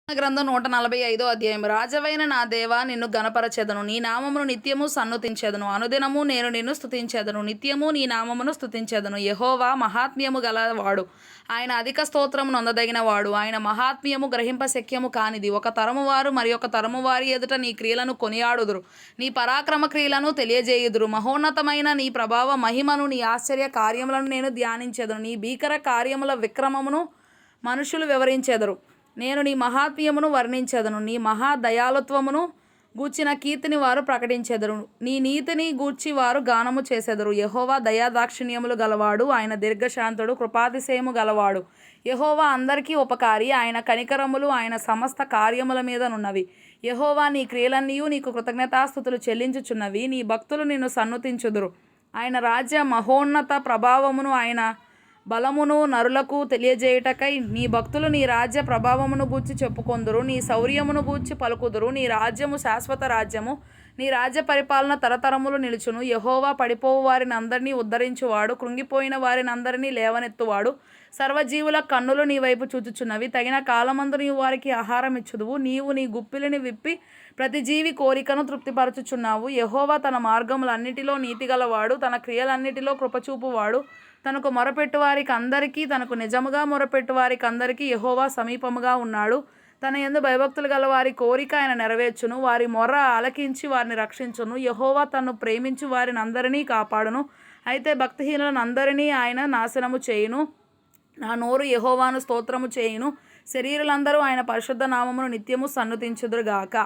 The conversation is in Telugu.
గ్రంథం 145 అధ్యాయం. రాజవైన నా దేవా, నిన్ను ఘనపరచెదను, నీ నామమును నిత్యము సన్నుతించెదను. అనుదినము నేను నిన్ను స్తుతించెదను, నిత్యము నీ నామమును స్తుతించెదను. యెహోవా మహాత్మ్యము గలవాడు, ఆయన అధిక స్తోత్రము నొందదగిన వాడు. ఆయన మహాత్మ్యము గ్రహింపశక్యము కానిది. ఒక తరము వారు మరి ఒక తరము వారి ఎదుట నీ క్రియలను కొనియాడుదురు, నీ పరాక్రమ క్రియలను తెలియజేయుదురు. మహోన్నతమైన నీ ప్రభావ మహిమను, నీ ఆశ్చర్య కార్యములను నేను ధ్యానించెదను. నీ భీకర కార్యముల విక్రమమును మనుషులు వివరించెదరు. నేను నీ మహాత్మ్యమును వర్ణించెదను, నీ మహా దయాళుత్వమును గూర్చిన కీర్తిని వారు ప్రకటించెదరు. నీ నీతిని గూర్చి వారు గానము చేసెదరు. యెహోవా దయాదాక్షిణ్యములు గలవాడు, ఆయన దీర్ఘశాంతుడు, కృపాతిశయము గలవాడు. యెహోవా అందరికీ ఉపకారి, ఆయన కనికరములు ఆయన సమస్త కార్యముల మీదనున్నవి. యెహోవా, నీ క్రియలన్నీయు నీకు కృతజ్ఞతాస్తుతులు చెల్లించుచున్నవి. నీ భక్తులు నిన్ను సన్నుతించుదురు. ఆయన రాజ్య మహోన్నత ప్రభావమును ఆయన బలమును నరులకు తెలియజేయుటకై నీ భక్తులు నీ రాజ్య ప్రభావమును గూర్చి చెప్పుకొందురు. నీ శౌర్యమును గూర్చి పలుకుదురు. నీ రాజ్యము శాశ్వత రాజ్యము, నీ రాజ్య పరిపాలన తరతరములు నిలుచును. యెహోవా పడిపోవు వారిని అందరినీ ఉద్ధరించువాడు, కృంగిపోయిన వారిని అందరినీ లేవనెత్తువాడు. సర్వజీవుల కన్నులు నీ వైపు చూచుచున్నవి. తగిన కాలమందు నీవు వారికి ఆహారం ఇచ్చుదువు. నీవు నీ గుప్పిలిని విప్పి ప్రతి జీవి కోరికను తృప్తిపరచుచున్నావు. యెహోవా తన మార్గములన్నిటిలో నీతిగలవాడు, తన క్రియలన్నిటిలో కృపచూపువాడు. తనకు మొరపెట్టు వారికి అందరికీ, తనకు నిజముగా మొరపెట్టు వారికి అందరికీ యెహోవా సమీపముగా ఉన్నాడు. తన యందు భయభక్తులు గల వారి కోరిక ఆయన నెరవేర్చును. వారి మొర్ర ఆలకించి వారిని రక్షించును. యెహోవా తన్ను ప్రేమించి వారిని అందరినీ కాపాడును. అయితే భక్తిహీనులను అందరినీ ఆయన నాశనము చేయును. నా నోరు యెహోవాను స్తోత్రము చేయును. శరీరులందరూ ఆయన పరిశుద్ధ నామమును నిత్యము సన్నుతించుదురుగాక.